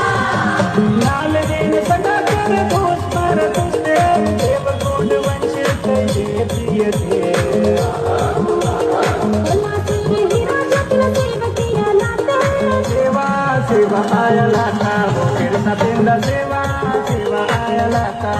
लाल देन सदा कर दोष पर तुझे देव गुण वंचित ये प्रिय थे सेवा सेवा आयला का फिरता पिंड सेवा सेवा आयला का